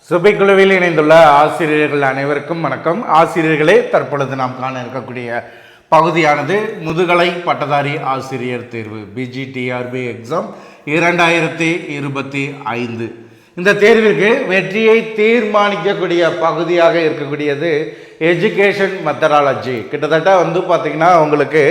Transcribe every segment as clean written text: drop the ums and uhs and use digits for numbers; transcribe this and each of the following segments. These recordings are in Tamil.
சுபைக்குழுவில் இணைந்துள்ள ஆசிரியர்கள் அனைவருக்கும் வணக்கம். ஆசிரியர்களே, தற்பொழுது நாம் காண இருக்கக்கூடிய பகுதியானது முதுகலை பட்டதாரி ஆசிரியர் தேர்வு பிஜிடிஆர்பி எக்ஸாம் 2025. இந்த தேர்விற்கு வெற்றியை தீர்மானிக்கக்கூடிய பகுதியாக இருக்கக்கூடியது எஜுகேஷன் மெத்தடாலஜி. கிட்டத்தட்ட பார்த்திங்கன்னா உங்களுக்கு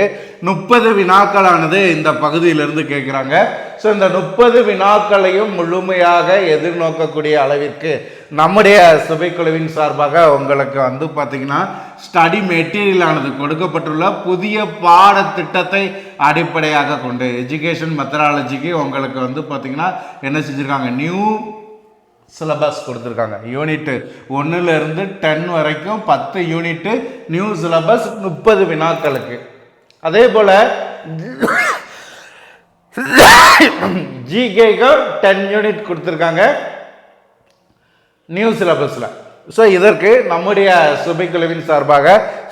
30 வினாக்களானது இந்த பகுதியிலிருந்து கேட்குறாங்க. ஸோ இந்த 30 வினாக்களையும் முழுமையாக எதிர்நோக்கக்கூடிய அளவிற்கு நம்முடைய சுபைக்குழுவின் சார்பாக உங்களுக்கு பார்த்திங்கன்னா ஸ்டடி மெட்டீரியலானது கொடுக்கப்பட்டுள்ள புதிய பாடத்திட்டத்தை அடிப்படையாக கொண்டு எஜுகேஷன் மெத்தடாலஜிக்கு உங்களுக்கு பார்த்திங்கன்னா என்ன செஞ்சுருக்காங்க, நியூ சிலபஸ் கொடுத்துருக்காங்க. யூனிட்டு 1லேருந்து 10 வரைக்கும் 10 யூனிட்டு நியூ சிலபஸ் 30 வினாக்களுக்கு. அதே போல் ஜிகேக்கு 10 யூனிட் கொடுத்துருக்காங்க நியூ சிலபஸில். ஸோ இதற்கு நம்முடைய சுபைக்குழுவின் சார்பாக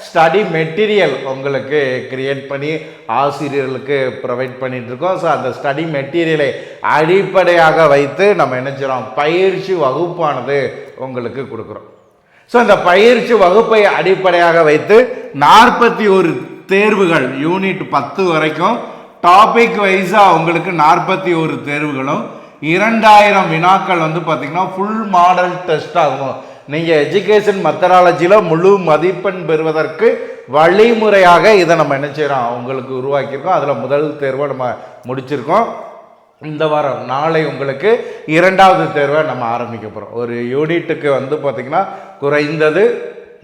ஸ்டடி மெட்டீரியல் உங்களுக்கு கிரியேட் பண்ணி ஆசிரியர்களுக்கு ப்ரொவைட் பண்ணிட்டு இருக்கோம். ஸோ அந்த ஸ்டடி மெட்டீரியலை அடிப்படையாக வைத்து நம்ம என்ன செய்கிறோம், பயிற்சி வகுப்பானது உங்களுக்கு கொடுக்குறோம். ஸோ இந்த பயிற்சி வகுப்பை அடிப்படையாக வைத்து 41 தேர்வுகள் யூனிட் 10 வரைக்கும் டாபிக் வைஸாக உங்களுக்கு 41 தேர்வுகளும் 2000 வினாக்கள் பார்த்திங்கன்னா ஃபுல் மாடல் டெஸ்ட் ஆகும். நீங்கள் எஜுகேஷன் மெத்தடாலஜியில் முழு மதிப்பெண் பெறுவதற்கு வழிமுறையாக இதை நம்ம என்ன செய்கிறோம் உங்களுக்கு உருவாக்கியிருக்கோம். அதில் முதல் தேர்வை நம்ம முடிச்சிருக்கோம். இந்த வாரம் நாளை உங்களுக்கு 2வது தேர்வை நம்ம ஆரம்பிக்க போகிறோம். ஒரு யூனிட்டுக்கு பார்த்திங்கன்னா குறைந்தது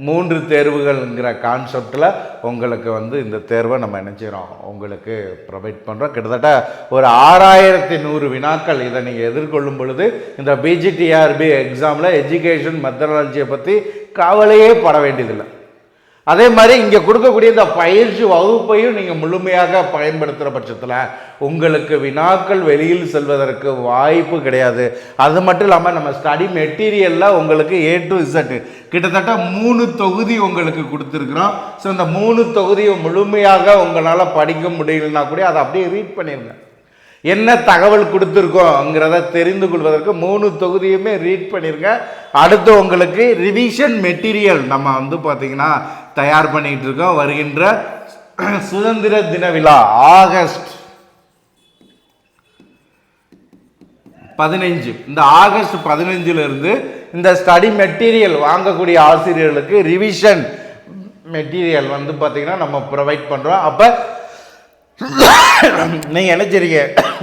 3 தேர்வுகள்ங்கிற கான்செப்டில் உங்களுக்கு இந்த தேர்வை நம்ம என்ன செய்கிறோம் உங்களுக்கு ப்ரொவைட் பண்ணுறோம். கிட்டத்தட்ட ஒரு 6100 வினாக்கள் இதை நீங்கள் எதிர்கொள்ளும் பொழுது இந்த பிஜிடிஆர்பி எக்ஸாமில் எஜுகேஷன் மெத்தடாலஜியை பற்றி கவலையே பட வேண்டியதில்லை. அதே மாதிரி இங்கே கொடுக்கக்கூடிய இந்த பயிற்சி வகுப்பையும் நீங்கள் முழுமையாக பயன்படுத்துகிற பட்சத்தில் உங்களுக்கு வினாக்கள் வெளியில் செல்வதற்கு வாய்ப்பு கிடையாது. அது மட்டும் இல்லாமல் நம்ம ஸ்டடி மெட்டீரியலில் உங்களுக்கு A to Z கிட்டத்தட்ட 3 தொகுதி உங்களுக்கு கொடுத்துருக்குறோம். ஸோ இந்த 3 தொகுதியை முழுமையாக உங்களால் படிக்க முடியலன்னா கூட அதை அப்படியே ரீட் பண்ணிடுங்க. என்ன தகவல் கொடுத்துருக்கோங்கிறத தெரிந்து கொள்வதற்கு 3 தொகுதியுமே ரீட் பண்ணிருங்க. அடுத்து உங்களுக்கு ரிவிஷன் மெட்டீரியல் நம்ம பார்த்திங்கன்னா தயார் பண்ணிட்டு இருக்கோம். வருகின்ற சுதந்திர தின விழா ஆகஸ்ட் 15, இந்த ஆகஸ்ட் 15லிருந்து இந்த ஸ்டடி மெட்டீரியல் வாங்கக்கூடிய ஆசிரியர்களுக்கு ரிவிஷன் மெட்டீரியல் பார்த்திங்கன்னா நம்ம ப்ரொவைட் பண்ணுறோம். அப்போ நீங்கள் என்ன செய்றீங்க,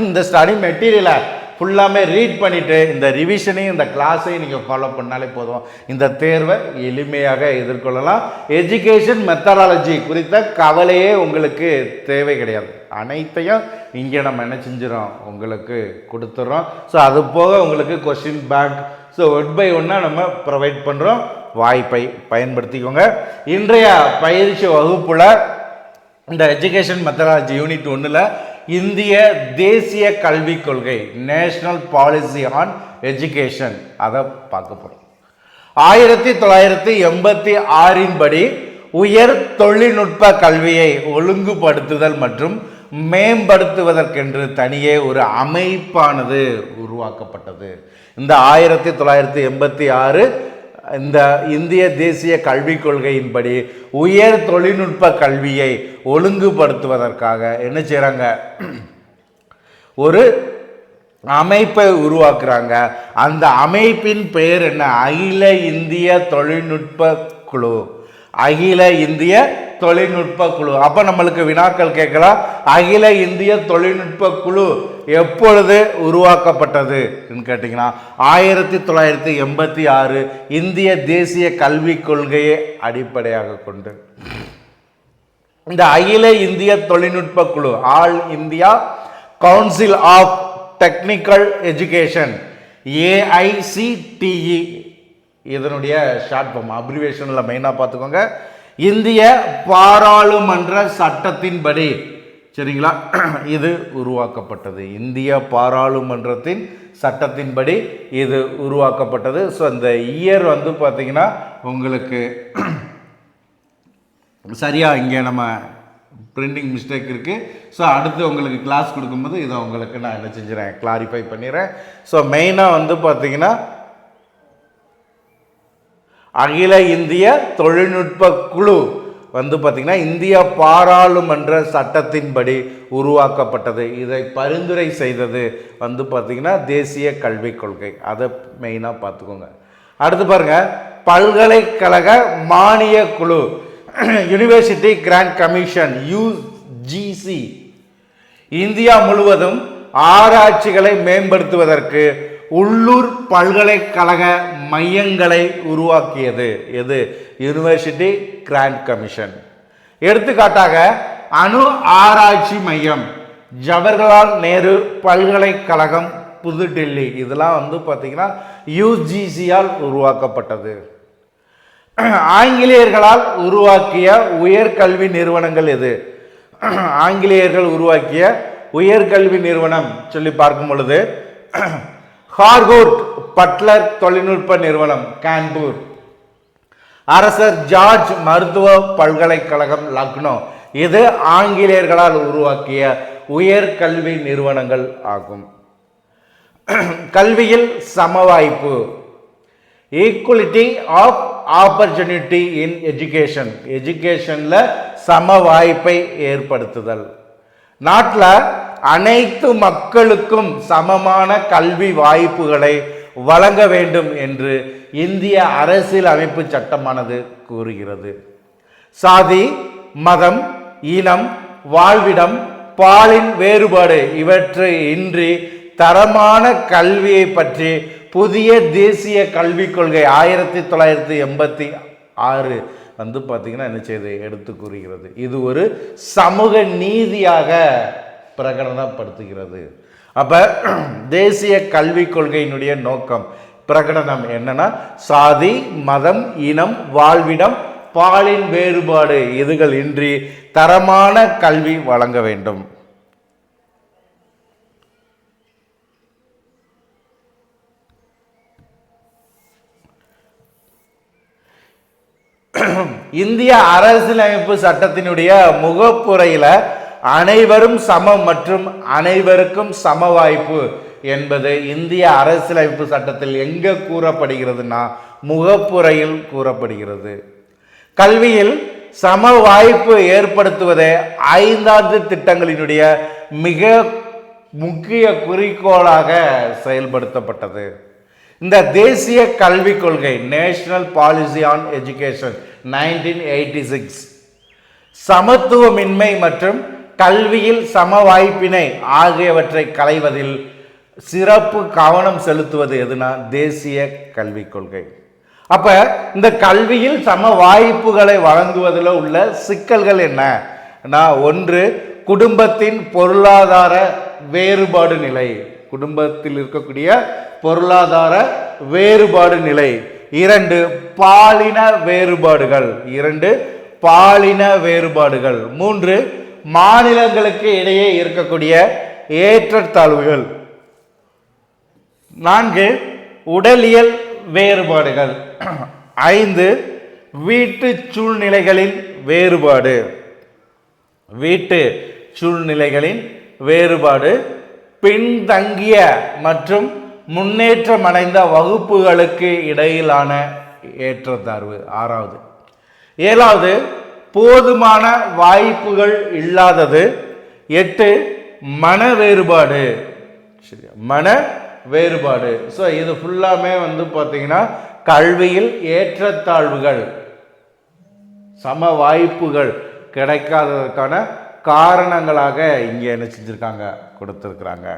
இந்த ஸ்டடி மெட்டீரியலை ஃபுல்லாமே ரீட் பண்ணிவிட்டு இந்த ரிவிஷனையும் இந்த கிளாஸையும் நீங்கள் ஃபாலோ பண்ணாலே போதும். இந்த தேர்வை எளிமையாக எதிர்கொள்ளலாம். எஜுகேஷன் மெத்தடாலஜி குறித்த கவலையே உங்களுக்கு தேவை கிடையாது. அனைத்தையும் இங்கே நம்ம என்ன செஞ்சிடறோம் உங்களுக்கு கொடுத்துட்றோம். ஸோ அது போக உங்களுக்கு கொஸ்டின் பேங்க் ஸோ 1/1 நம்ம ப்ரொவைட் பண்ணுறோம். வாய்ப்பை பயன்படுத்திக்கோங்க. இன்றைய பயிற்சி வகுப்பில் இந்த எஜுகேஷன் மெத்தடாலஜி யூனிட் 1ல் இந்திய தேசிய கல்விக் கொள்கை நேஷனல் பாலிசி ஆன் எஜுகேஷன் அதை பார்க்க போகிறோம். 1986 படி உயர் தொழில்நுட்ப கல்வியை ஒழுங்குபடுத்துதல் மற்றும் மேம்படுத்துவதற்கென்று தனியே ஒரு அமைப்பானது உருவாக்கப்பட்டது. இந்த 1986 இந்த இந்திய தேசிய கல்விக் கொள்கையின்படி உயர் தொழில்நுட்ப கல்வியை ஒழுங்குபடுத்துவதற்காக என்ன செய்கிறாங்க, ஒரு அமைப்பை உருவாக்குறாங்க. அந்த அமைப்பின் பெயர் என்ன, அகில இந்திய தொழில்நுட்ப குழு. அகில இந்திய தொழில்நுட்ப குழு. அப்போ நம்மளுக்கு வினாக்கள் கேட்கலாம், அகில இந்திய தொழில்நுட்ப குழு எப்பொழுது உருவாக்கப்பட்டது கேட்டிங்கன்னா 1986 இந்திய தேசிய கல்விக் கொள்கையை அடிப்படையாக கொண்டு இந்த அகில இந்திய தொழில்நுட்ப குழு all India council of technical education AICTE இதனுடைய ஷார்ட் ஃபார்ம் அப்ரிவேஷனில் மெயினாக பார்த்துக்கோங்க. இந்திய பாராளுமன்ற சட்டத்தின்படி சரிங்களா இது உருவாக்கப்பட்டது. இந்திய பாராளுமன்றத்தின் சட்டத்தின்படி இது உருவாக்கப்பட்டது. ஸோ இந்த இயர் பார்த்திங்கன்னா உங்களுக்கு சரியாக இங்கே நம்ம பிரிண்டிங் மிஸ்டேக் இருக்குது. ஸோ அடுத்து உங்களுக்கு கிளாஸ் கொடுக்கும்போது இதை உங்களுக்கு நான் என்ன செஞ்சுறேன் கிளாரிஃபை பண்ணிடுறேன். ஸோ மெயினாக பார்த்திங்கன்னா அகில இந்திய தொழில்நுட்ப குழு வந்து பார்த்திங்கன்னா இந்திய பாராளுமன்ற சட்டத்தின்படி உருவாக்கப்பட்டது. இதை பரிந்துரை செய்தது வந்து பார்த்திங்கன்னா தேசிய கல்விக் கொள்கை. அதை மெயினாக பார்த்துக்கோங்க. அடுத்து பாருங்க, பல்கலைக்கழக மானிய குழு university grant commission UGC India முழுவதும் ஆராய்ச்சிகளை மேம்படுத்துவதற்கு உள்ளூர் பல்கலைக்கழக மையங்களை உருவாக்கியது. எது? University grant commission. எடுத்துக்காட்டாக அணு ஆராய்ச்சி மையம், ஜவஹர்லால் நேரு பல்கலைக்கழகம், புதுடெல்லி, இதெல்லாம் வந்து பார்த்தீங்கன்னா யுஜிசியால் உருவாக்கப்பட்டது. ஆங்கிலேயர்களால் உருவாக்கிய உயர்கல்வி நிறுவனங்கள் எது? ஆங்கிலேயர்கள் உருவாக்கிய உயர்கல்வி நிறுவனம் சொல்லி பார்க்கும் பொழுது ஹார்வர்ட் பட்லர் தொழில்நுட்ப நிறுவனம் கான்பூர், அரசர் ஜார்ஜ் மருத்துவ பல்கலைக்கழகம் லக்னோ, இது ஆங்கிலேயர்களால் உருவாக்கிய உயர்கல்வி நிறுவனங்கள் ஆகும். கல்வியில் சமவாய்ப்பு, equality of opportunity in education, எஜுகேஷன்ல சம வாய்ப்பை ஏற்படுத்துதல். நாட்டில் அனைத்து மக்களுக்கும் சமமான கல்வி வாய்ப்புகளை வழங்க வேண்டும் என்று இந்திய அரசியல் அமைப்பு சட்டமானது கூறுகிறது. சாதி, மதம், இனம், வாழ்விடம், பாலின் வேறுபாடு இவற்றை இன்றி தரமான கல்வியை பற்றி புதிய தேசிய கல்விக் கொள்கை 1986 வந்து பார்த்தீங்கன்னா என்ன செய்து எடுத்து கூறுகிறது. இது ஒரு சமூக நீதியாக பிரகடனப்படுத்துகிறது. அப்ப தேசிய கல்விக் கொள்கையினுடைய நோக்கம் பிரகடனம் என்னன்னா, சாதி, மதம், இனம், வாழ்விடம், பாலின் வேறுபாடு இதுகள் இன்றி தரமான கல்வி வழங்க வேண்டும். இந்திய அரசியலமைப்பு சட்டத்தினுடைய முகப்புரையில அனைவரும் சமம் மற்றும் அனைவருக்கும் சம வாய்ப்பு என்பது இந்திய அரசியலமைப்பு சட்டத்தில் எங்க கூறப்படுகிறதுனா முகப்புரையில் கூறப்படுகிறது. கல்வியில் சம வாய்ப்பு ஏற்படுத்துவதே 5 திட்டங்களினுடைய மிக முக்கிய குறிக்கோளாக செயல்படுத்தப்பட்டது. இந்த தேசிய கல்விக் கொள்கை நேஷனல் பாலிசி ஆன் எஜுகேஷன் 1986 சமத்துவமின்மை மற்றும் கல்வியில் சம வாய்ப்பினை ஆகியவற்றை களைவதில் சிறப்பு கவனம் செலுத்துவது எதுனா தேசிய கல்விக் கொள்கை. அப்ப இந்த கல்வியில் சம வாய்ப்புகளை வழங்குவதில் உள்ள சிக்கல்கள் என்ன? ஒன்று, குடும்பத்தின் பொருளாதார வேறுபாடு நிலை, குடும்பத்தில் இருக்கக்கூடிய பொருளாதார வேறுபாடு நிலை. 2, பாலின வேறுபாடுகள், 3, மாநிலங்களுக்கு இடையே இருக்கக்கூடிய ஏற்றத்தாழ்வுகள். 4, உடலியல் வேறுபாடுகள். 5, வீட்டு சூழ்நிலைகளின் வேறுபாடு, பின்தங்கிய மற்றும் முன்னேற்றம் அடைந்த வகுப்புகளுக்கு இடையிலான ஏற்றத்தாழ்வு. 6வது. 7வது, போதுமான வாய்ப்புகள் இல்லாதது. 8, மன வேறுபாடு. ஸோ இது ஃபுல்லாமே வந்து பார்த்தீங்கன்னா கல்வியில் ஏற்றத்தாழ்வுகள், சம வாய்ப்புகள் கிடைக்காததற்கான காரணங்களாக இங்கே என்ன செஞ்சிருக்காங்க, கொடுத்திருக்கிறாங்க.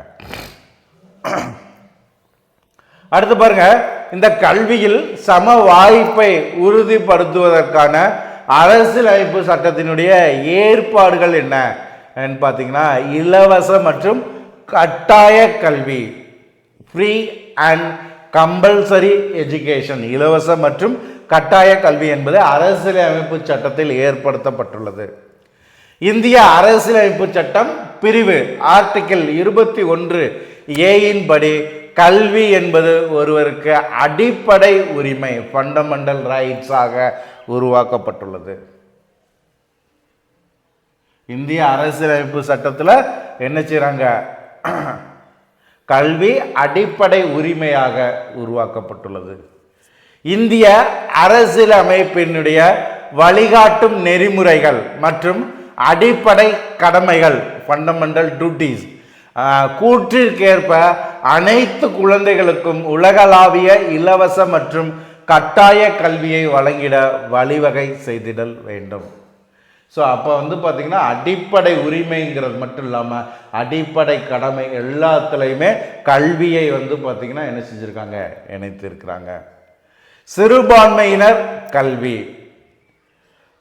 அடுத்து பாருங்க, இந்த கல்வியில் சம வாய்ப்பை உறுதிப்படுத்துவதற்கான அரசியலமைப்பு சட்டத்தினுடைய ஏற்பாடுகள் என்ன பார்த்தீங்கன்னா, இலவச மற்றும் கட்டாய கல்வி, ஃப்ரீ அண்ட் கம்பல்சரி எஜுகேஷன், இலவச மற்றும் கட்டாய கல்வி என்பது அரசியலமைப்பு சட்டத்தில் ஏற்படுத்தப்பட்டுள்ளது. இந்திய அரசியலமைப்பு சட்டம் பிரிவு ஆர்டிகிள் 21A படி கல்வி என்பது ஒருவருக்கு அடிப்படை உரிமை, ஃபண்டமெண்டல் ரைட்ஸ் ஆக உருவாக்கப்பட்டுள்ளது. இந்திய அரசியலமைப்பு சட்டத்தில் என்ன செய்றாங்க, கல்வி அடிப்படை உரிமையாக உருவாக்கப்பட்டுள்ளது. இந்திய அரசியலமைப்பினுடைய வழிகாட்டும் நெறிமுறைகள் மற்றும் அடிப்படை கடமைகள் ஃபண்டமெண்டல் டியூட்டிஸ் கூற்றிற்கேற்ப அனைத்து குழந்தைகளுக்கும் உலகளாவிய இலவச மற்றும் கட்டாய கல்வியை வழங்கிட வழிவகை செய்திடல் வேண்டும். ஸோ அப்போ பார்த்தீங்கன்னா அடிப்படை உரிமைங்கிறது மட்டும் இல்லாமல் அடிப்படை கடமை எல்லாத்துலேயுமே கல்வியை பார்த்தீங்கன்னா என்ன செஞ்சுருக்காங்க, இணைத்திருக்கிறாங்க. சிறுபான்மையினர் கல்வி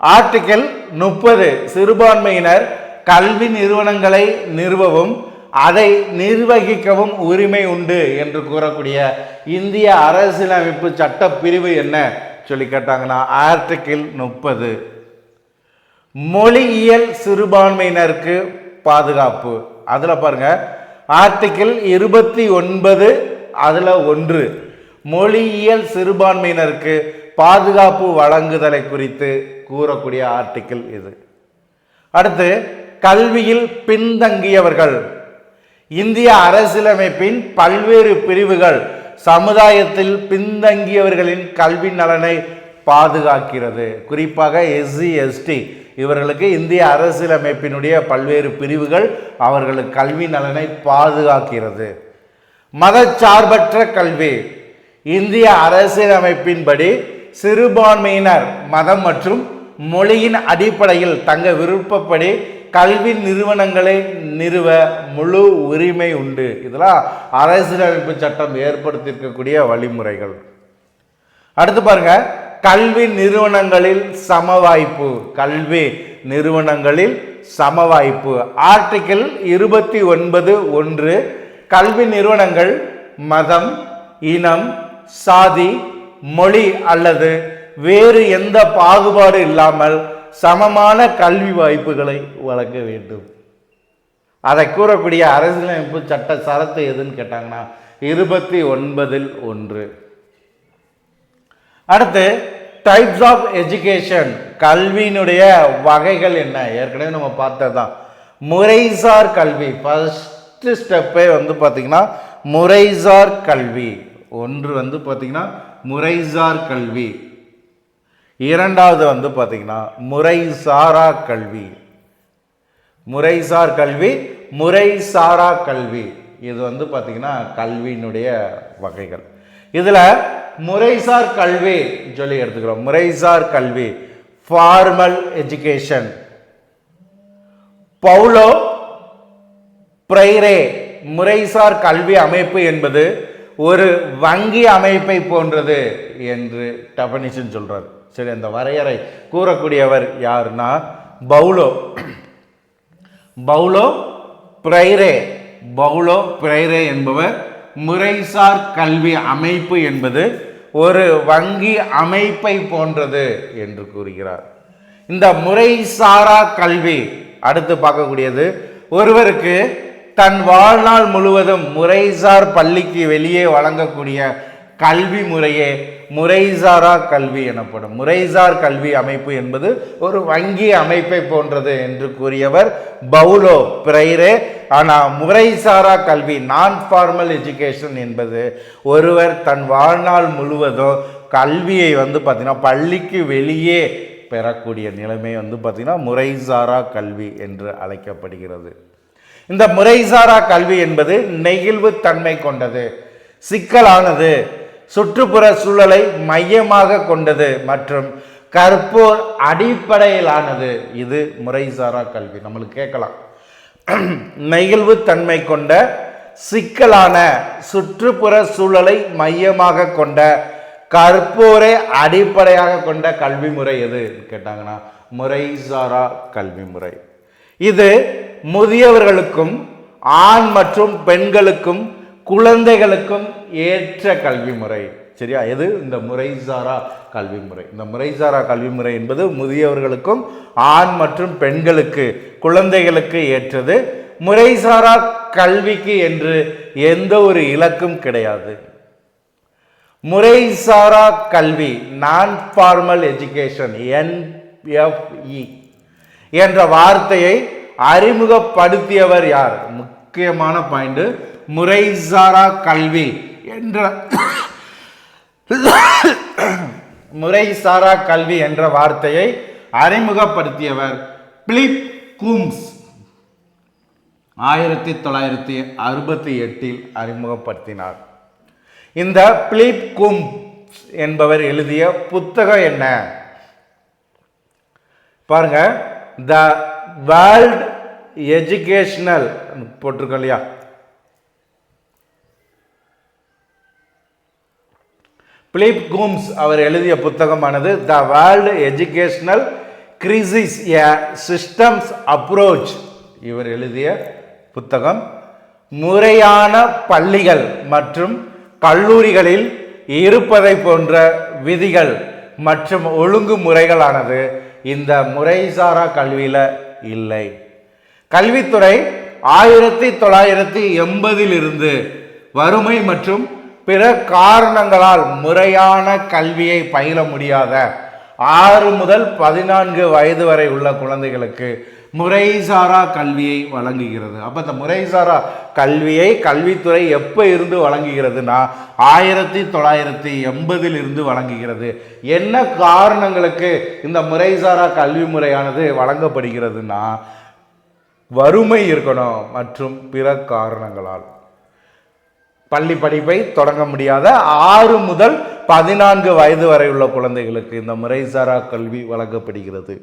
ஆர்டிகிள் 30 சிறுபான்மையினர் கல்வி நிறுவனங்களை நிறுவவும் அதை நிர்வகிக்கவும் உரிமை உண்டு என்று கூறக்கூடிய இந்திய அரசியலமைப்பு சட்ட பிரிவு என்ன சொல்லி கேட்டாங்கன்னா ஆர்டிகிள் 30. மொழியியல் சிறுபான்மையினருக்கு பாதுகாப்பு அதில் பாருங்க ஆர்டிகிள் 29 அதில் 1 மொழியியல் சிறுபான்மையினருக்கு பாதுகாப்பு வழங்குதலை குறித்து கூறக்கூடிய ஆர்டிகிள் இது. அடுத்து கல்வியில் பின்தங்கியவர்கள் இந்திய அரசியலமைப்பின் பல்வேறு பிரிவுகள் சமுதாயத்தில் பின்தங்கியவர்களின் கல்வி நலனை பாதுகாக்கிறது. குறிப்பாக எஸ்சி எஸ்டி இவர்களுக்கு இந்திய அரசியலமைப்பினுடைய பல்வேறு பிரிவுகள் அவர்களுக்கு கல்வி நலனை பாதுகாக்கிறது. மதச்சார்பற்ற கல்வி இந்திய அரசியலமைப்பின்படி சிறுபான்மையினர் மதம் மற்றும் மொழியின் அடிப்படையில் தங்க விருப்பப்படி கல்வி நிறுவனங்களை நிறுவ முழு உரிமை உண்டு. இதெல்லாம் அரசியலமைப்பு சட்டம் ஏற்படுத்தியிருக்கக்கூடிய வழிமுறைகள். அடுத்து பாருங்க கல்வி நிறுவனங்களில் சமவாய்ப்பு கல்வி நிறுவனங்களில் சமவாய்ப்பு ஆர்டிகிள் 29(1) கல்வி நிறுவனங்கள் மதம், இனம், சாதி, மொழி அல்லது வேறு எந்த பாகுபாடு இல்லாமல் சமமான கல்வி வாய்ப்புகளை வழங்க வேண்டும். அதை கூறக்கூடிய அரசியலமைப்பு சட்ட சரத்து எதுன்னு கேட்டாங்கன்னா 29(1). அடுத்து டைப்ஸ் ஆஃப் எஜுகேஷன் கல்வியினுடைய வகைகள் என்ன, ஏற்கனவே நம்ம பார்த்ததுதான். முறைசார் கல்வி ஃபர்ஸ்ட் ஸ்டெப்பே பார்த்தீங்கன்னா முறைசார் கல்வி. ஒன்று பார்த்தீங்கன்னா முறைசார் கல்வி, இரண்டாவது பார்த்தீங்கன்னா முறைசாரா கல்வி. முறைசார் கல்வி, முறைசாரா கல்வி இது பார்த்தீங்கன்னா கல்வியினுடைய வகைகள். இதில் முறைசார் கல்வி சொல்லி எடுத்துக்கிறோம். முறைசார் கல்வி ஃபார்மல் எஜுகேஷன். பவுலோ ஃப்ரைரே முறைசார் கல்வி அமைப்பு என்பது ஒரு வங்கி அமைப்பை போன்றது என்று டெஃபினிஷன் சொல்றார். சரி, அந்த வரையறை கூறக்கூடியவர் யாருன்னா பவுலோ ஃப்ரைரே என்பவர் முறைசார் கல்வி அமைப்பு என்பது ஒரு வங்கி அமைப்பை போன்றது என்று கூறுகிறார். இந்த முறைசாரா கல்வி அடுத்து பார்க்கக்கூடியது ஒருவருக்கு தன் வாழ்நாள் முழுவதும் முறைசார் பள்ளிக்கு வெளியே வழங்கக்கூடிய கல்வி முறையே முறைசாரா கல்வி எனப்படும். முறைசார் கல்வி அமைப்பு என்பது ஒரு வங்கி அமைப்பை போன்றது என்று கூறியவர் பவுலோ ஃப்ரைரே. ஆனால் முறைசாரா கல்வி நான் ஃபார்மல் எஜுகேஷன் என்பது ஒருவர் தன் வாழ்நாள் முழுவதும் கல்வியை பார்த்தீங்கன்னா பள்ளிக்கு வெளியே பெறக்கூடிய நிலைமை பார்த்தீங்கன்னா முறைசாரா கல்வி என்று அழைக்கப்படுகிறது. இந்த முறைசாரா கல்வி என்பது நெகிழ்வு தன்மை கொண்டது, சிக்கலானது, சுற்றுப்புற சூழலை மையமாக கொண்டது மற்றும் கற்போர் அடிப்படையிலானது. இது முறைசாரா கல்வி. நம்மளுக்கு கேட்கலாம், நெகிழ்வு தன்மை கொண்ட, சிக்கலான, சுற்றுப்புற சூழலை மையமாக கொண்ட, கற்போரை அடிப்படையாக கொண்ட கல்வி முறை எது கேட்டாங்கன்னா முறைசாரா கல்வி முறை. இது முதியவர்களுக்கும் ஆண் மற்றும் பெண்களுக்கும் குழந்தைகளுக்கும் ஏற்ற கல்வி முறை. சரியா, எது இந்த முறைசாரா கல்வி முறை. இந்த முறைசாரா கல்வி முறை என்பது முதியவர்களுக்கும் ஆண் மற்றும் பெண்களுக்கு குழந்தைகளுக்கு ஏற்றது. முறைசாரா கல்விக்கு என்று எந்த ஒரு இலக்கும் கிடையாது. முறைசாரா கல்வி நான் ஃபார்மல் எஜுகேஷன் NFE என்ற வார்த்தையை அறிமுகப்படுத்தியவர் யார்? முக்கியமான பாயிண்ட். முறைசாரா கல்வி என்ற முறைசாரா கல்வி என்ற வார்த்தையை அறிமுகப்படுத்தியவர் பிலிப் கூம்ஸ் 1968 அறிமுகப்படுத்தினார். இந்த பிலிப் கூம்ஸ் என்பவர் எழுதிய புத்தகம் என்ன பாருங்க. த வேர்ல்ட் எஜுகேஷனல் போட்டிருக்கோம் இல்லையா, பிலிப் கூம்ஸ் அவர் எழுதிய புத்தகமானது the world educational crisis a systems approach. இவர் எழுதிய புத்தகம் முறையான பள்ளிகள் மற்றும் கல்லூரிகளில் இருப்பதை போன்ற விதிகள் மற்றும் ஒழுங்குமுறைகளானது இந்த முறைசாரா கல்வியில இல்லை. கல்வித்துறை 1980 இருந்து வறுமை மற்றும் பிற காரணங்களால் முறையான கல்வியை பயில முடியாத 6 முதல் 14 வயது வரை உள்ள குழந்தைகளுக்கு முறைசாரா கல்வியை வழங்குகிறது. அப்ப இந்த முறைசாரா கல்வியை கல்வித்துறை எப்ப இருந்து வழங்குகிறதுனா 1980 இருந்து வழங்குகிறது. என்ன காரணங்களுக்கு இந்த முறைசாரா கல்வி முறையானது வழங்கப்படுகிறதுனா வறுமை இருக்கணும் மற்றும் பிற காரணங்களால் பள்ளி படிப்பை தொடங்க முடியாத 6 முதல் 14 வயது வரை உள்ள குழந்தைகளுக்கு இந்த முறைசாரா கல்வி வழங்கப்படுகிறது.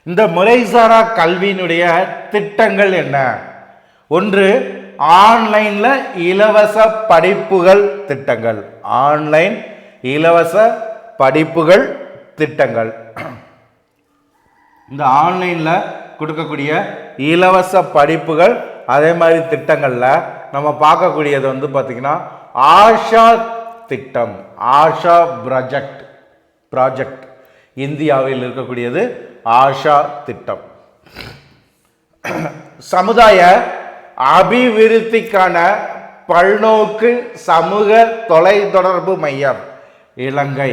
இந்த முறைசாரா கல்வியினுடைய திட்டங்கள் என்ன? ஒன்று, ஆன்லைன்ல இலவச படிப்புகள் திட்டங்கள். ஆன்லைன் இலவச படிப்புகள் திட்டங்கள். இந்த ஆன்லைன்ல கொடுக்கக்கூடிய இலவச படிப்புகள் அதே மாதிரி திட்டங்கள்ல நம்ம பார்க்கக்கூடியது வந்து பார்த்தீங்கன்னா ஆஷா திட்டம், ஆஷா ப்ராஜெக்ட் இந்தியாவில் இருக்கக்கூடியது ஆஷா திட்டம். சமுதாய அபிவிருத்திக்கான பல்நோக்கு சமூக தொலைத்தொடர்பு மையம் இலங்கை.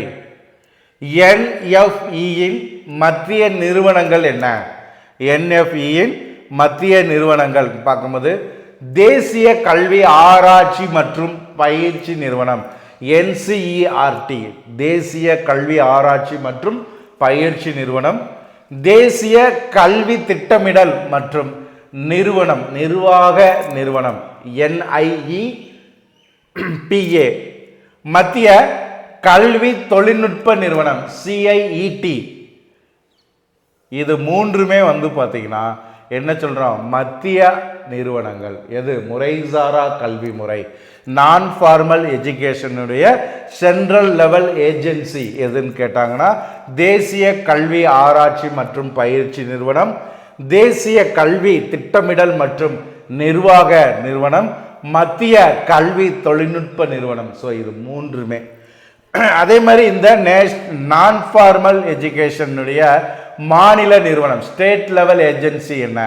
NFEயின் மத்திய நிறுவனங்கள் என்ன? NFEயின் மத்திய நிறுவனங்கள் பார்க்கும்போது தேசிய கல்வி ஆராய்ச்சி மற்றும் பயிற்சி நிறுவனம் NCERT, தேசிய கல்வி ஆராய்ச்சி மற்றும் பயிற்சி நிறுவனம். தேசிய கல்வி திட்டமிடல் மற்றும் நிர்வாக நிறுவனம் NIEPA. மத்திய கல்வி தொழில்நுட்ப நிறுவனம் CIET. இது மூன்றுமே வந்து பார்த்தீங்கன்னா என்ன சொல்றோம்? மத்திய நிறுவனங்கள். எது? முறைசாரா கல்வி முறை, நான் ஃபார்மல் எஜுகேஷனுடைய சென்ட்ரல் லெவல் ஏஜென்சி எதுன்னு கேட்டாங்கன்னா தேசிய கல்வி ஆராய்ச்சி மற்றும் பயிற்சி நிறுவனம், தேசிய கல்வி திட்டமிடல் மற்றும் நிர்வாக நிறுவனம், மத்திய கல்வி தொழில்நுட்ப நிறுவனம். ஸோ இது மூன்றுமே. அதே மாதிரி இந்த நான் ஃபார்மல் எஜுகேஷனுடைய மாநில நிறுவனம் ஸ்டேட் லெவல் ஏஜென்சி என்ன?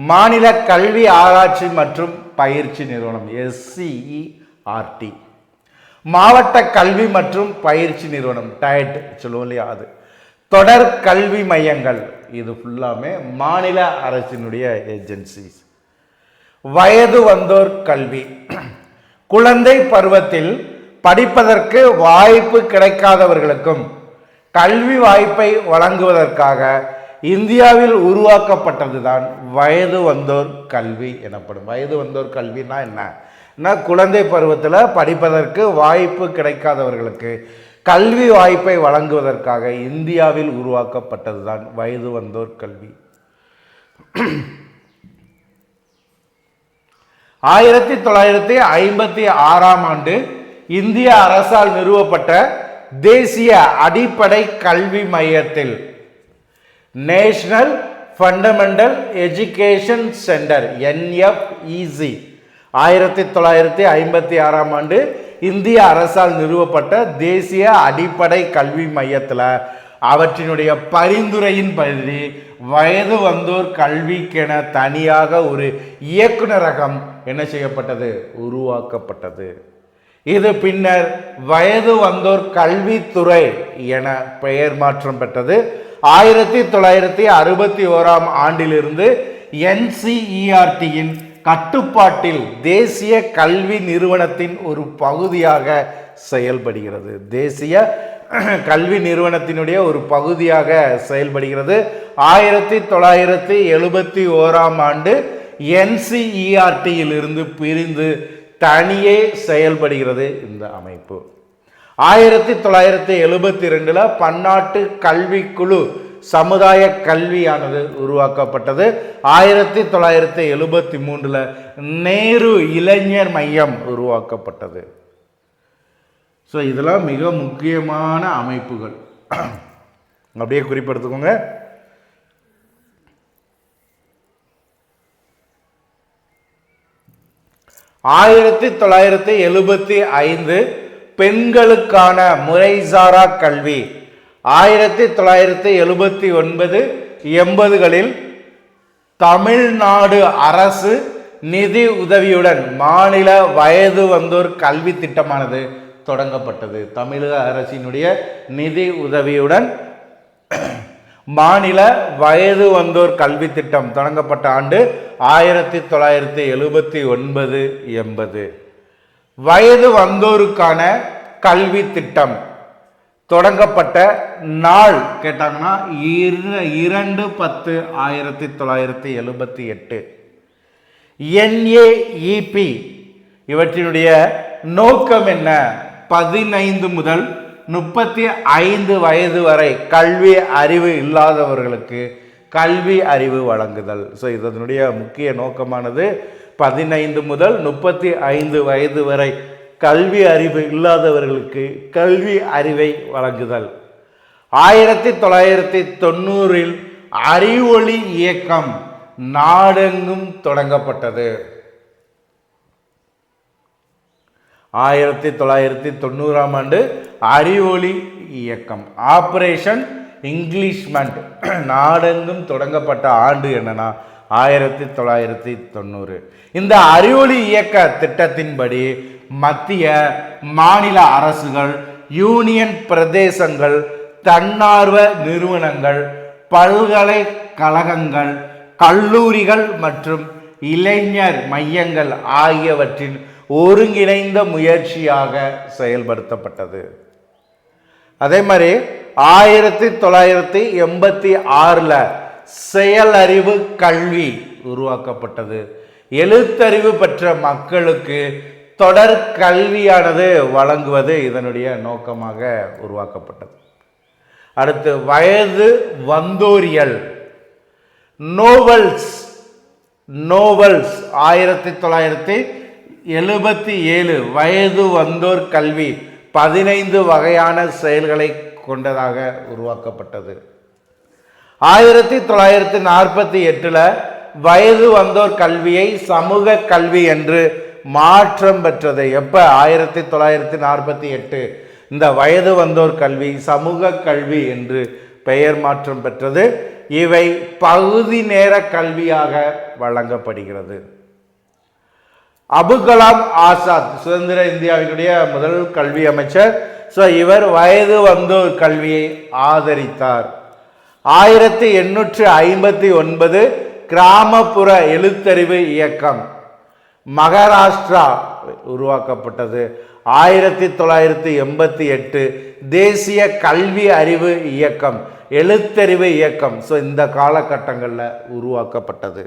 மாநில கல்வி ஆராய்ச்சி மற்றும் பயிற்சி நிறுவனம் SCERT. மாவட்ட கல்வி மற்றும் பயிற்சி நிறுவனம் டயட் சொல்லுவோம் இல்லையா, அது. தொடர் கல்வி மையங்கள், இது ஃபுல்லாமே மாநில அரசினுடைய ஏஜென்சிஸ். வயது வந்தோர் கல்வி, குழந்தை பருவத்தில் படிப்பதற்கு வாய்ப்பு கிடைக்காதவர்களுக்கும் கல்வி வாய்ப்பை வழங்குவதற்காக இந்தியாவில் உருவாக்கப்பட்டதுதான் வயது வந்தோர் கல்வி எனப்படும். வயது வந்தோர் கல்வினா என்ன? குழந்தை பருவத்தில் படிப்பதற்கு வாய்ப்பு கிடைக்காதவர்களுக்கு கல்வி வாய்ப்பை வழங்குவதற்காக இந்தியாவில் உருவாக்கப்பட்டதுதான் வயது வந்தோர் கல்வி. 1956ஆம் ஆண்டு இந்திய அரசால் நிறுவப்பட்ட தேசிய அடிப்படை கல்வி மையத்தில் national fundamental education centre NFEC 1956ஆம் ஆண்டு இந்திய அரசால் நிறுவப்பட்ட தேசிய அடிப்படை கல்வி மையத்தில் அவற்றினுடைய பரிந்துரையின்படி வயது வந்தோர் கல்விக்கென தனியாக ஒரு இயக்குநரகம் என்ன செய்யப்பட்டது? உருவாக்கப்பட்டது. இது பின்னர் வயது வந்தோர் கல்வித்துறை என பெயர் மாற்றம் பெற்றது. 1961ஆம் ஆண்டிலிருந்து NCERTயின் கட்டுப்பாட்டில் தேசிய கல்வி நிறுவனத்தின் ஒரு பகுதியாக செயல்படுகிறது. தேசிய கல்வி நிறுவனத்தினுடைய ஒரு பகுதியாக செயல்படுகிறது. 1971ஆம் ஆண்டு NCERT-இலிருந்து பிரிந்து தனியே செயல்படுகிறது இந்த அமைப்பு. 1972 பன்னாட்டு கல்விக்குழு சமுதாய கல்வியானது உருவாக்கப்பட்டது. 1973 நேரு இளைஞர் மையம் உருவாக்கப்பட்டது. ஸோ இதெல்லாம் மிக முக்கியமான அமைப்புகள், அப்படியே குறிப்பெடுத்துக்கோங்க. ஆயிரத்தி 1975 பெண்களுக்கான முறைசாரா கல்வி. 1979 80களில் தமிழ்நாடு அரசு நிதி உதவியுடன் மாநில வயது வந்தோர் கல்வி திட்டமானது தொடங்கப்பட்டது. தமிழக அரசினுடைய நிதி உதவியுடன் மாநில வயது வந்தோர் கல்வி திட்டம் தொடங்கப்பட்ட ஆண்டு 1979 80. வயது வந்தோருக்கான கல்வி திட்டம் தொடங்கப்பட்ட நாள் கேட்டாங்கன்னா 2/10/1978. NAEP இவற்றினுடைய நோக்கம் என்ன? 15 முதல் 35 வயது வரை கல்வி அறிவு இல்லாதவர்களுக்கு கல்வி அறிவு வழங்குதல். ஸோ இதனுடைய முக்கிய நோக்கமானது 15 முதல் 35 வயது வரை கல்வி அறிவு இல்லாதவர்களுக்கு கல்வி அறிவை வழங்குதல். 1990 அறிவொளி இயக்கம் நாடெங்கும் தொடங்கப்பட்டது. 1990ஆம் ஆண்டு அறிவொளி இயக்கம் ஆபரேஷன் இங்கிலீஷ்மெண்ட் நாடெங்கும் தொடங்கப்பட்ட ஆண்டு என்னன்னா 1990. இந்த அறிவொளி இயக்க திட்டத்தின்படி மத்திய மாநில அரசுகள், யூனியன் பிரதேசங்கள், தன்னார்வ நிறுவனங்கள், பல்கலைக்கழகங்கள், கல்லூரிகள் மற்றும் இளைஞர் மையங்கள் ஆகியவற்றின் ஒருங்கிணைந்த முயற்சியாக செயல்படுத்தப்பட்டது. அதே மாதிரி 1986 செயலறிவு கல்வி உருவாக்கப்பட்டது. எழுத்தறிவு பெற்ற மக்களுக்கு தொடர் கல்வியானது வழங்குவது இதனுடைய நோக்கமாக உருவாக்கப்பட்டது. அடுத்து வயது வந்தோரியல் நோவல்ஸ் 1977 வயது வந்தோர் கல்வி 15 வகையான செயல்களை கொண்டதாக உருவாக்கப்பட்டது. 1948 வயது வந்தோர் கல்வியை சமூக கல்வி என்று மாற்றம் பெற்றது. எப்ப? 1948 இந்த வயது வந்தோர் கல்வி சமூக கல்வி என்று பெயர் மாற்றம் பெற்றது. இவை பகுதி நேர கல்வியாக வழங்கப்படுகிறது. அபுகலாம் ஆசாத் சுதந்திர இந்தியாவினுடைய முதல் கல்வி அமைச்சர். ஸோ இவர் வயது வந்தோர் கல்வியை ஆதரித்தார். 1859 கிராமப்புற எழுத்தறிவு இயக்கம் மகாராஷ்டிரா உருவாக்கப்பட்டது. 1988 தேசிய கல்வி அறிவு இயக்கம் எழுத்தறிவு இயக்கம் ஸோ இந்த காலகட்டங்களில் உருவாக்கப்பட்டது.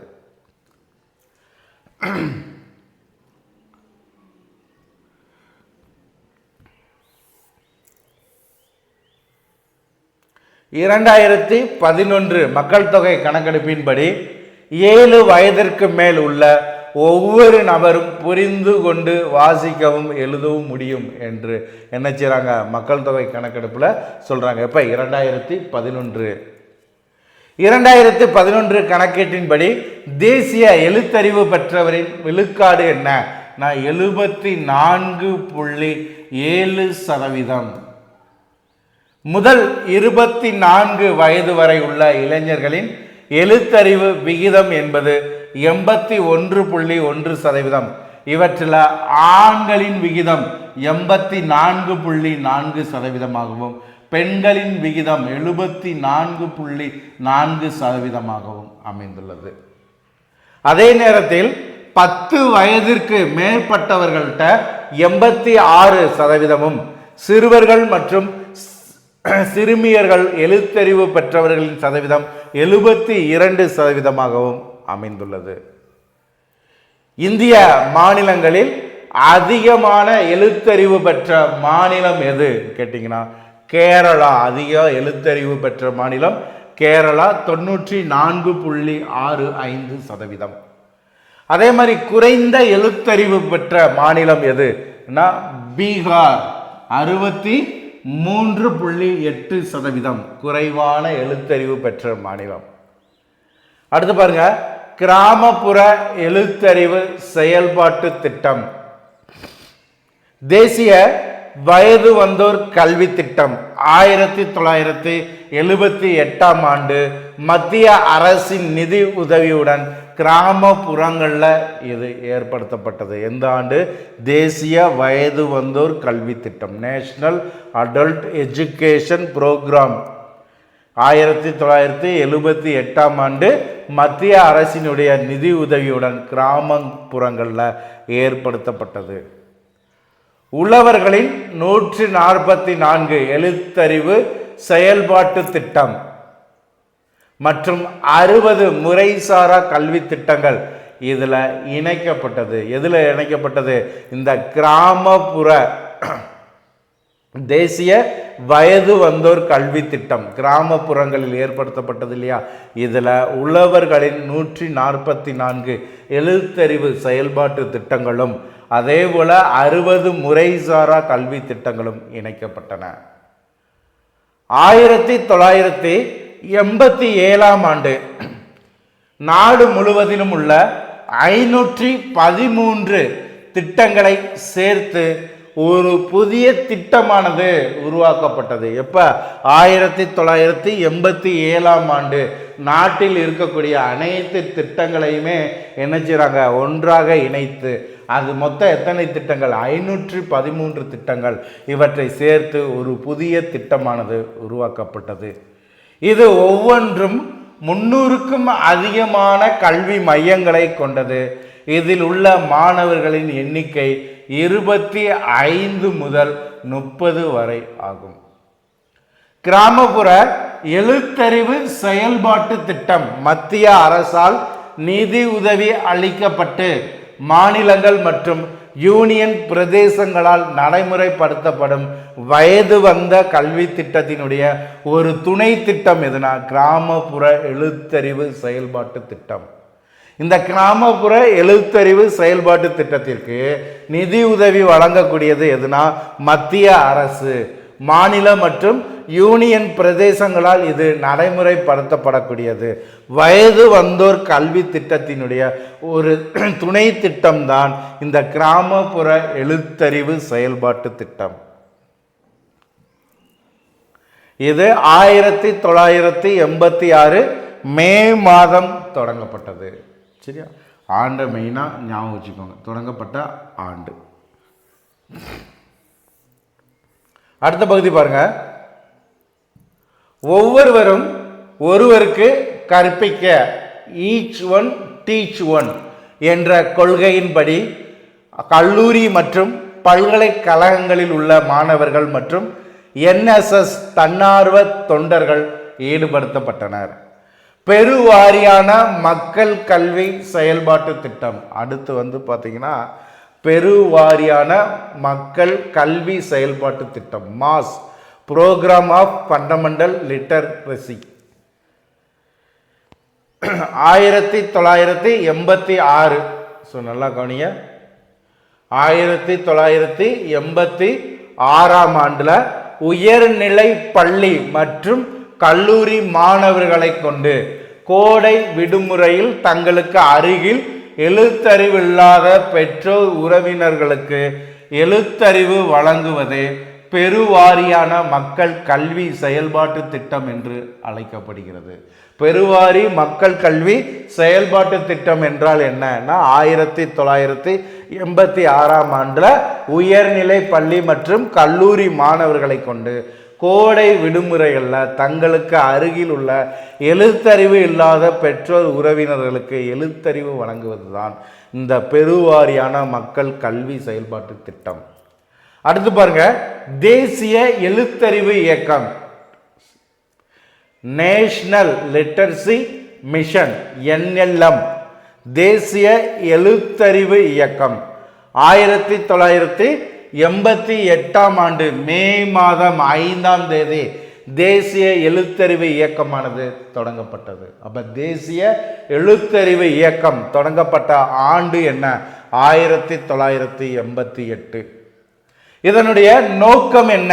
இரண்டாயிரத்தி 11 மக்கள் தொகை கணக்கெடுப்பின்படி 7 வயதிற்கு மேல் உள்ள ஒவ்வொரு நபரும் புரிந்து கொண்டு வாசிக்கவும் எழுதவும் முடியும் என்று என்ன செய்றாங்க? மக்கள் தொகை கணக்கெடுப்புல சொல்றாங்க. எப்ப? 2011 கணக்கீட்டின்படி தேசிய எழுத்தறிவு பெற்றவரின் விழுக்காடு என்ன? 74.7%. முதல் 24 வயது வரை உள்ள இளைஞர்களின் எழுத்தறிவு விகிதம் என்பது 81.1%. இவற்றில் ஆண்களின் விகிதம் 84.4%ஆகவும் பெண்களின் விகிதம் 74.4%ஆகவும் அமைந்துள்ளது. அதே நேரத்தில் 10 வயதிற்கு மேற்பட்டவர்கள்ட்ட 86%, சிறுவர்கள் மற்றும் சிறுமியர்கள் எழுத்தறிவு பெற்றவர்களின் சதவீதம் 72% அமைந்துள்ளது. இந்திய மாநிலங்களில் அதிகமான எழுத்தறிவு பெற்ற மாநிலம் எது கேட்டிங்கன்னா கேரளா. அதிக எழுத்தறிவு பெற்ற மாநிலம் கேரளா, 94.65%. அதே மாதிரி குறைந்த எழுத்தறிவு பெற்ற மாநிலம் எதுனா பீகார், 63.8% குறைவான எழுத்தறிவு பெற்ற மாநிலம். அடுத்து பாருங்க, கிராமப்புற எழுத்தறிவு செயல்பாட்டு திட்டம். தேசிய வயது வந்தோர் கல்வி திட்டம் 1978ஆம் ஆண்டு மத்திய அரசின் நிதி உதவியுடன் கிராமப்புறங்களில் இது ஏற்படுத்தப்பட்டது. எந்த ஆண்டு? தேசிய வயது வந்தோர் கல்வி திட்டம், நேஷனல் அடல்ட் எஜுகேஷன் புரோகிராம் 1978ஆம் ஆண்டு மத்திய அரசினுடைய நிதி உதவியுடன் கிராமப்புறங்களில் ஏற்படுத்தப்பட்டது. உழவர்களின் 144 எழுத்தறிவு செயல்பாட்டு திட்டம் மற்றும் 60 முறைசாரா கல்வி திட்டங்கள் இதில் இணைக்கப்பட்டது. எதில் இணைக்கப்பட்டது? இந்த கிராமப்புற தேசிய வயது வந்தோர் கல்வி திட்டம் கிராமப்புறங்களில் ஏற்படுத்தப்பட்டது இல்லையா? இதில் உழவர்களின் 144 எழுத்தறிவு செயல்பாட்டு திட்டங்களும் அதே போல 60 முறைசாரா கல்வி திட்டங்களும் இணைக்கப்பட்டன. 1987ஆம் ஆண்டு நாடு முழுவதிலும் உள்ள 513 திட்டங்களை சேர்த்து ஒரு புதிய திட்டமானது உருவாக்கப்பட்டது. எப்ப? 1987ஆம் ஆண்டு நாட்டில் இருக்கக்கூடிய அனைத்து திட்டங்களையுமே என்ன செய்றாங்க? ஒன்றாக இணைத்து அது மொத்தம் எத்தனை திட்டங்கள்? 513 திட்டங்கள். இவற்றை சேர்த்து ஒரு புதிய திட்டமானது உருவாக்கப்பட்டது. இது ஒவ்வொன்றும் 300க்கும் அதிகமான கல்வி மையங்களை கொண்டது. இதில் உள்ள மாணவர்களின் எண்ணிக்கை 25 முதல் 30 வரை ஆகும். கிராமப்புற எழுத்தறிவு செயல்பாட்டு திட்டம் மத்திய அரசால் நிதி உதவி அளிக்கப்பட்டு மாநிலங்கள் மற்றும் யூனியன் பிரதேசங்களால் நடைமுறைப்படுத்தப்படும் வயது வந்த கல்வி திட்டத்தினுடைய ஒரு துணை திட்டம் எதுனா கிராமப்புற எழுத்தறிவு செயல்பாட்டு திட்டம். இந்த கிராமப்புற எழுத்தறிவு செயல்பாட்டு திட்டத்திற்கு நிதி உதவி வழங்கக்கூடியது எதுனா மத்திய அரசு. மாநில மற்றும் யூனியன் பிரதேசங்களால் இது நடைமுறைப்படுத்தப்படக்கூடியது. வயது வந்தோர் கல்வி திட்டத்தினுடைய ஒரு துணை திட்டம் தான் இந்த கிராமப்புற எழுத்தறிவு செயல்பாட்டு திட்டம். இது 1986 மே மாதம் தொடங்கப்பட்டது. சரியா? ஆண்டு மெயினா ஞாபகம் வச்சுக்கோங்க, தொடங்கப்பட்ட ஆண்டு. அடுத்த பகுதி பாருங்க. ஒவ்வொருவரும் ஒருவருக்கு கற்பிக்க ஈச் ஒன் டீச் ஒன் என்ற கொள்கையின்படி கல்லூரி மற்றும் பல்கலைக்கழகங்களில் உள்ள மாணவர்கள் மற்றும் NSS தன்னார்வ தொண்டர்கள் ஈடுபடுத்தப்பட்டனர். பெருவாரியான மக்கள் கல்வி செயல்பாட்டு திட்டம். அடுத்து பார்த்தீங்கன்னா பெருவாரியான மக்கள் கல்வி செயல்பாட்டு திட்டம், mass programme of fundamental literacy 1986. So நல்லா கவனிங்க, 1986ஆம் ஆண்டில் உயர்நிலை பள்ளி மற்றும் கல்லூரி மாணவர்களை கொண்டு கோடை விடுமுறையில் தங்களுக்கு அருகில் எழுத்தறிவில்லாத பெற்றோர் உறவினர்களுக்கு எழுத்தறிவு வழங்குவதே பெருவாரியான மக்கள் கல்வி செயல்பாட்டு திட்டம் என்று அழைக்கப்படுகிறது. பெருவாரி மக்கள் கல்வி செயல்பாட்டு திட்டம் என்றால் என்னன்னா 1986ஆம் ஆண்டில் உயர்நிலை பள்ளி மற்றும் கல்லூரி மாணவர்களை கொண்டு கோடை விடுமுறைகளில் தங்களுக்கு அருகில் உள்ள எழுத்தறிவு இல்லாத பெற்றோர் உறவினர்களுக்கு எழுத்தறிவு வழங்குவது தான் இந்த பெருவாரியான மக்கள் கல்வி செயல்பாட்டு திட்டம். அடுத்து பாருங்க, தேசிய எழுத்தறிவு இயக்கம் நேஷனல் லிட்டரசி மிஷன் NLM தேசிய எழுத்தறிவு இயக்கம் 1988 மே மாதம் 5ஆம் தேதி தேசிய எழுத்தறிவு இயக்கமானது தொடங்கப்பட்டது. அப்ப தேசிய எழுத்தறிவு இயக்கம் தொடங்கப்பட்ட ஆண்டு என்ன? 1988. இதனுடைய நோக்கம் என்ன?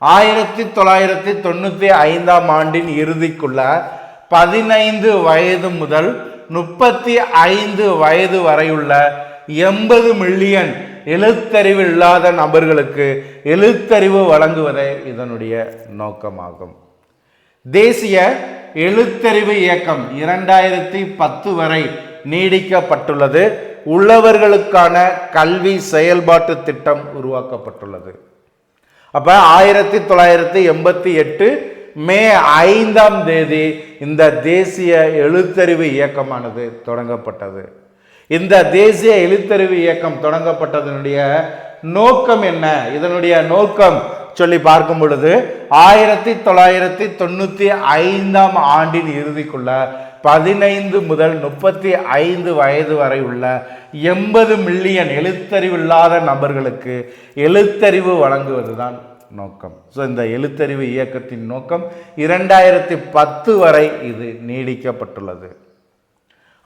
1995ஆம் ஆண்டின் இறுதிக்குள்ள 15 வயது முதல் 35 வயது வரையுள்ள 80 மில்லியன் எழுத்தறிவு இல்லாத நபர்களுக்கு எழுத்தறிவு வழங்குவதே இதனுடைய நோக்கமாகும். தேசிய எழுத்தறிவு இயக்கம் 2010 வரை நீடிக்கப்பட்டுள்ளது. உள்ளவர்களுக்கான கல்வி செயல்பாட்டு திட்டம் உருவாக்கப்பட்டுள்ளது. அப்ப 1988 மே 5ஆம் தேதி இந்த தேசிய எழுத்தறிவு இயக்கமானது தொடங்கப்பட்டது. இந்த தேசிய எழுத்தறிவு இயக்கம் தொடங்கப்பட்டதனுடைய நோக்கம் என்ன? இதனுடைய நோக்கம் சொல்லி பார்க்கும் பொழுது 1995ஆம் ஆண்டின் இறுதிக்குள்ள 15 முதல் 35 வயது வரை உள்ள 80 மில்லியன் எழுத்தறிவு இல்லாத நபர்களுக்கு எழுத்தறிவு வழங்குவதுதான் நோக்கம். ஸோ இந்த எழுத்தறிவு இயக்கத்தின் நோக்கம் 2010 வரை இது நீடிக்கப்பட்டுள்ளது.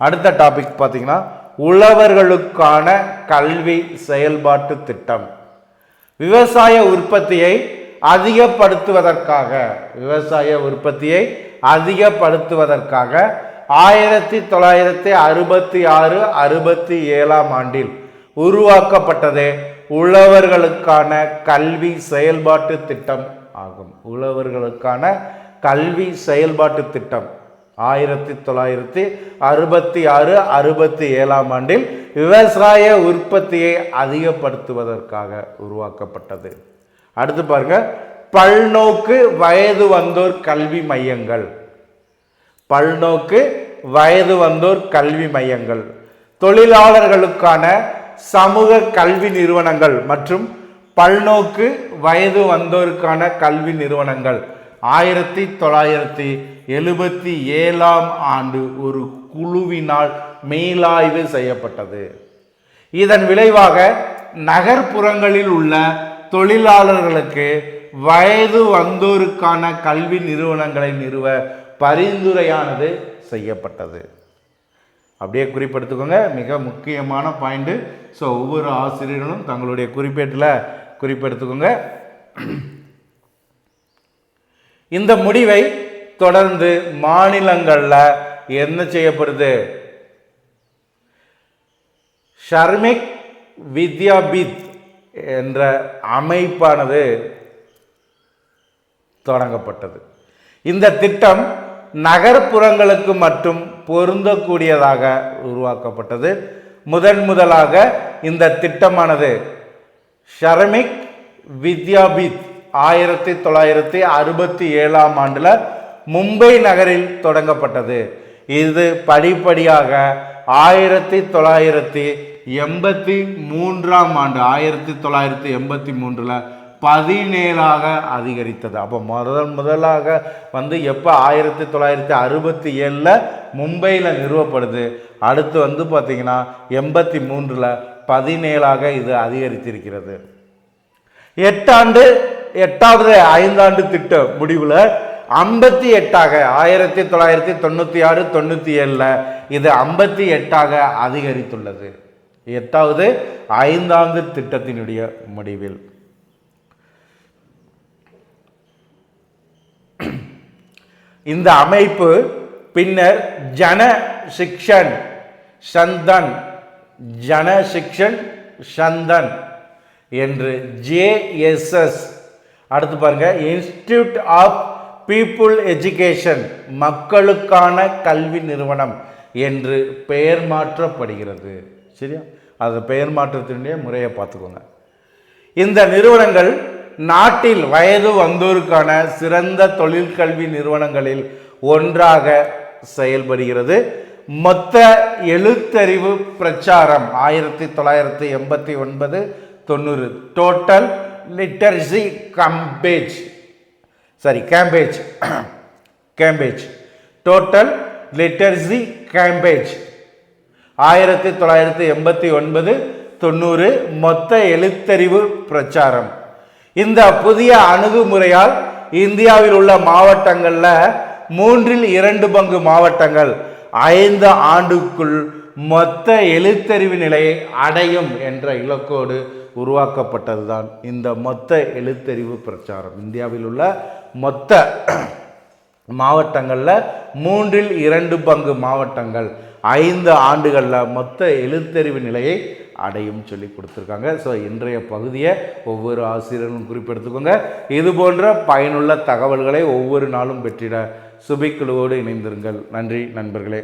அடுத்த டாபிக் பார்த்தீங்கன்னா உழவர்களுக்கான கல்வி செயல்பாட்டு திட்டம். விவசாய உற்பத்தியை அதிகப்படுத்துவதற்காக 1966-67ஆம் ஆண்டில் உருவாக்கப்பட்டது உழவர்களுக்கான கல்வி செயல்பாட்டு திட்டம் ஆகும். உழவர்களுக்கான கல்வி செயல்பாட்டு திட்டம் 1966-67ஆம் ஆண்டில் விவசாய உற்பத்தியை அதிகப்படுத்துவதற்காக உருவாக்கப்பட்டது. அடுத்து பாருங்க, பல்நோக்கு வயது வந்தோர் கல்வி மையங்கள். பல்நோக்கு வயது வந்தோர் கல்வி மையங்கள் தொழிலாளர்களுக்கான சமூக கல்வி நிறுவனங்கள் மற்றும் பல்நோக்கு வயது வந்தோருக்கான கல்வி நிறுவனங்கள் 1977ஆம் ஆண்டு ஒரு குழுவினால் மேலாய்வு செய்யப்பட்டது. இதன் விளைவாக நகர்ப்புறங்களில் உள்ள தொழிலாளர்களுக்கு வயது வந்தோருக்கான கல்வி நிறுவனங்களை நிறுவ பரிந்துரையானது செய்யப்பட்டது. அப்படியே குறிப்பெடுத்துக்கோங்க, மிக முக்கியமான பாயிண்ட். ஸோ ஒவ்வொரு ஆசிரியர்களும் தங்களுடைய குறிப்பேட்டில் குறிப்பெடுத்துக்கோங்க. இந்த முடிவை தொடர்ந்து மாநிலங்களில் என்ன செய்யப்படுது? ஷர்மிக் வித்யாபீத் என்ற அமைப்பானது தொடங்கப்பட்டது. இந்த திட்டம் நகர்ப்புறங்களுக்கு மட்டும் பொருந்தக்கூடியதாக உருவாக்கப்பட்டது. முதலாக இந்த திட்டமானது ஷர்மிக் வித்யாபீத் 1967ஆம் ஆண்டில் மும்பை நகரில் தொடங்கப்பட்டது. இது படிப்படியாக 1983ஆம் ஆண்டு 1983 17ஆக அதிகரித்தது. அப்போ முதலாக எப்போ 1967 மும்பையில் நிறுவப்படுது. அடுத்து பார்த்தீங்கன்னா 83 17ஆக இது அதிகரித்திருக்கிறது. 8வது ஐந்தாண்டு திட்ட முடிவில் 58ஆக 1996-97 இது 58ஆக அதிகரித்துள்ளது. 8வது ஐந்தாண்டு திட்டத்தினுடைய முடிவில் இந்த அமைப்பு பின்னர் ஜன சிக்ஷன் சந்தன் என்று JSS, அடுத்து பாருங்க இன்ஸ்டிடியூட் ஆஃப் பீப்புள் எஜுகேஷன் மக்களுக்கான கல்வி நிறுவனம் என்று பெயர் மாற்றப்படுகிறது. சரியா? அது பெயர் மாற்றத்தினுடைய முறையை பார்த்துக்கோங்க. இந்த நிறுவனங்கள் நாட்டில் வயது வந்தோருக்கான சிறந்த தொழிற்கல்வி நிறுவனங்களில் ஒன்றாக செயல்படுகிறது. மொத்த எழுத்தறிவு பிரச்சாரம் 1989-90 டோட்டல் லிட்டரசி கேம்பேஜ் கேம்பேஜ். டோட்டல் லிட்டரசி கேம்பேஜ் 1989-90 மொத்த எழுத்தறிவு பிரச்சாரம். இந்த புதிய அணுகுமுறையால் இந்தியாவில் உள்ள மாவட்டங்களில் 3/2 பங்கு மாவட்டங்கள் 5 ஆண்டுக்குள் மொத்த எழுத்தறிவு நிலையை அடையும் என்ற இலக்கோடு உருவாக்கப்பட்டதுதான் இந்த மொத்த எழுத்தறிவு பிரச்சாரம். இந்தியாவில் உள்ள மொத்த மாவட்டங்களில் 3/2 பங்கு மாவட்டங்கள் 5 ஆண்டுகளில் மொத்த எழுத்தறிவு நிலையை அடையும் சொல்லி கொடுத்துருக்காங்க. ஸோ இன்றைய பகுதியை ஒவ்வொரு ஆசிரியரும் குறிப்பெடுத்துக்கோங்க. இது போன்ற பயனுள்ள தகவல்களை ஒவ்வொரு நாளும் பெற்றிட சுபிக்குழுவோடு இணைந்திருங்கள். நன்றி நண்பர்களே.